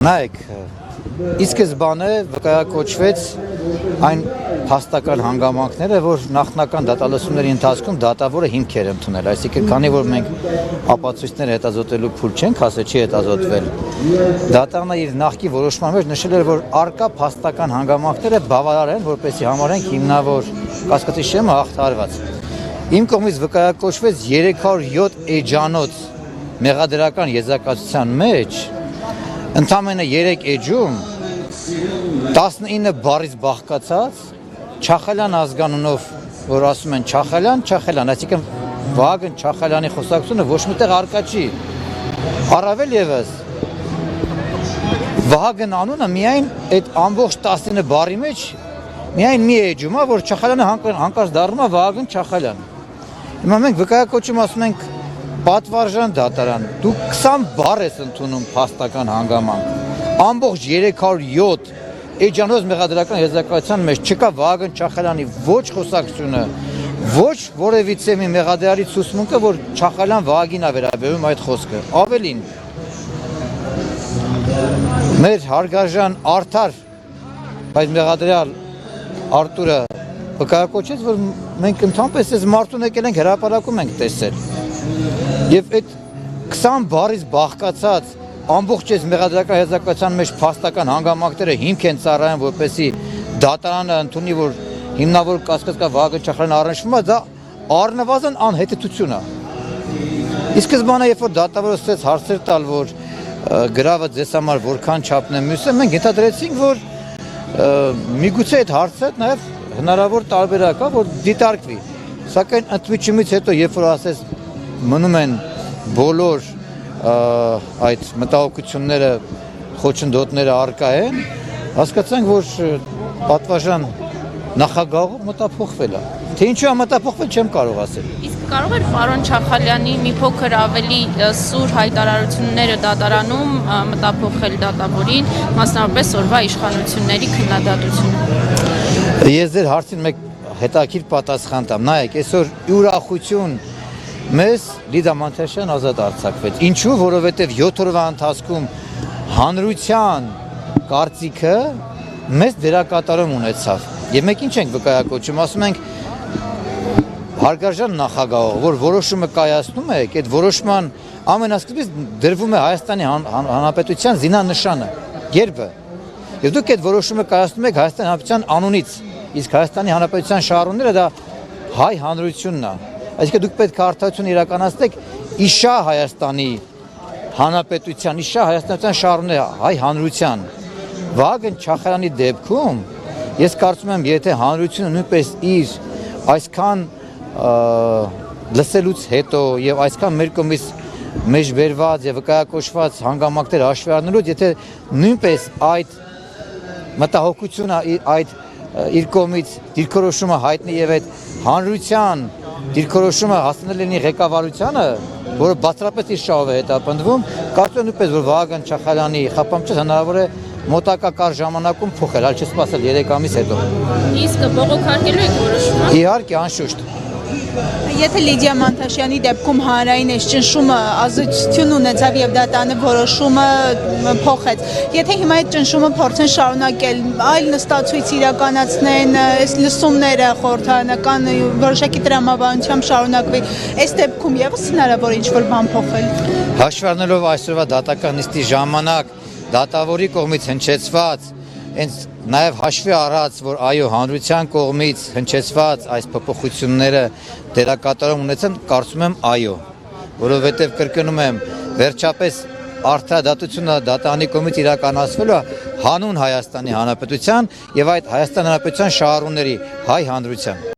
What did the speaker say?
Նայեք, ի սկզբանե վկայակոչվեց այն փաստական հանգամանքները, որ նախնական դատալսումների ընթացքում դատավորը հիմք էր ընդունել, այսինքն քանի որ մենք ապացույցները հետազոտելու փուլ չենք, ասել չի հետազոտվել, դատարանը իր նախկին որոշման մեջ նշել էր, որ արկա փաստական հանգամանքները բավարար են, որպեսզի համարենք հիմնավոր կասկածի շեմը հաղթահարված։ Իմ կողմից վկայակոչվեց 307 էջանոց մեղադրական եզրակացության մեջ ընդամենը 3 էջում 19 բառից բաղկացած Չախալյան ազգանունով, որ ասում են Չախալյան, այսինքն Վահագն Չախալյանի խոսակցությունը ոչ միտեղ արկա չի։ Առավել ևս Վահագն անունը միայն այդ ամբողջ 19 բառի մեջ միայն մի էջում է, որ Չախալյանը հանկարծ դառնում է Վահագն Չախալյան։ Հիմա մենք վկայակոչում ասում ենք պատվարժան դատարան, դու 20 բառ ես ընդունում փաստական հանգամանք, ամբողջ 307 էջանոց մեղադրական եզրակացության մեջ չկա Վահագն Չախալյանի ոչ խոսակցությունը, ոչ որևիցե մի մեղադրյալի ցուցմունքը, որ Չախալյան Վահագնին է վերաբերում այդ խոսքը։ Ավելին, մեր հարգարժան արդար, բայց մեղադրյալ Արտուրը վկայակոչեց, որ մենք ընդհանրապես այս մարդուն եկել ենք հրապարակում ենք տեսել։ Եվ այդ 20 բառից բաղկացած ամբողջ այս մեղադրական եզրակացության մեջ փաստական հանգամանքները հիմք են ծառայում, որպեսզի դատարանը ընդունի, որ հիմնավոր կասկած կա Վահագն Չախալյանը առնչվում է, դա առնվազն անհետեցություն է։ Ի սկզբանե, երբ որ դատավորը սկսեց հարցեր տալ, որ գրավը ձեզ համար որքան չափն է մյուսը, մենք ենթադրեցինք, որ միգուցե այդ հարցը նաև հնարավոր տարբերակ է, որ դիտարկվի։ Սակայն ընդմիջումից հետո, երբ որ ասես մնում են բոլոր այդ մտահոգությունները, խոչընդոտները արկա են, հասկացանք, որ պատվարժան նախագահը մտափոխվել է։ Թե ինչու է մտափոխվել, չեմ կարող ասել։ Իսկ կարող էր պարոն Չախալյանի մի փոքր ավելի սուր հայտարարությունները դատարանում մտափոխել դատավորին, մասնավորապես օրվա իշխանությունների քննադատությունը։ Ես ձեր հարցին մեկ հետաքրքիր պատասխան տամ։ Նայեք, այսօր ուրախություն մեզ Լիդա Մանթաշյան ազատ արձակվեց։ Ինչու, որովհետև 7 օրվա ընթացքում հանրության կարծիքը մեզ դերակատարում ունեցավ։ Եվ մենք ինչ ենք վկայակոչում, ասում ենք հարգարժան նախագահ, որ որոշումը կայացնում եք, այդ որոշման ամենասկզբից դրվում է Հայաստանի Հանրապետության զինանշանը, գերբը։ Եվ դուք այդ որոշումը կայացնում եք Հայաստանի Հանրապետության անունից, իսկ Հայաստանի Հանրապետության շահառուները դա հայ հանրությունն է։ Այսինքն դուք պետք է արդարություն իրականացնեք իշա Հայաստանի Հանրապետության, իշա Հայաստանյան շահառուները հայ հանրության։ Վահագն Չախալյանի դեպքում ես կարծում եմ, եթե հանրությունը նույնպես իր այսքան լսելուց հետո եւ այսքան մեր կողմից մեջբերված եւ վկայակոչված հանգամանքներ հաշվի առնելուց, եթե նույնպես այդ մտահոգությունը այդ իր կողմից դիրքորոշումը հայտնի եւ այդ հանրության դիրքորոշումը հասնել լինի ղեկավարությանը, որը բացառապես իր շահով է հետապնդվում, կարծում եմ նույնպես որ Վահագն Չախալյանի խափամփչը հնարավոր է մոտակա կար ժամանակում փոխել, այլ չսպասել 3 ամիս հետո։ Իսկ բողոքարկելու եք որոշումը։ Իհարկե, անշուշտ։ Եթե Լիդիա Մանթաշյանի դեպքում հանրային այս ճնշումը ազդեցություն ունեցավ եւ դատարանը որոշումը փոխեց, եթե հիմա այդ ճնշումը փորձեն շարունակել, այլ նստացույց իրականացնեն, այս լսումները խորհրդարանական որոշակի տրամաբանությամբ շարունակվի, այս դեպքում եւս հնարավոր ինչ-որ բան փոխել։ Հաշվի առնելով այսօրվա դատական նիստի ժամանակ դատավորի կողմից հնչեցված, հենց նաև հաշվի առած, որ այո, հանրության կողմից հնչեցված այս փոփոխությունները դերակատարում ունեցան, կարծում եմ այո, որովհետև կրկնում եմ, վերջապես արդարադատությունը դատարանի կողմից իրականացվելու է հանուն Հայաստանի Հանրապետության եւ այդ Հայաստանի Հանրապետության շահառուների հայ հանրության։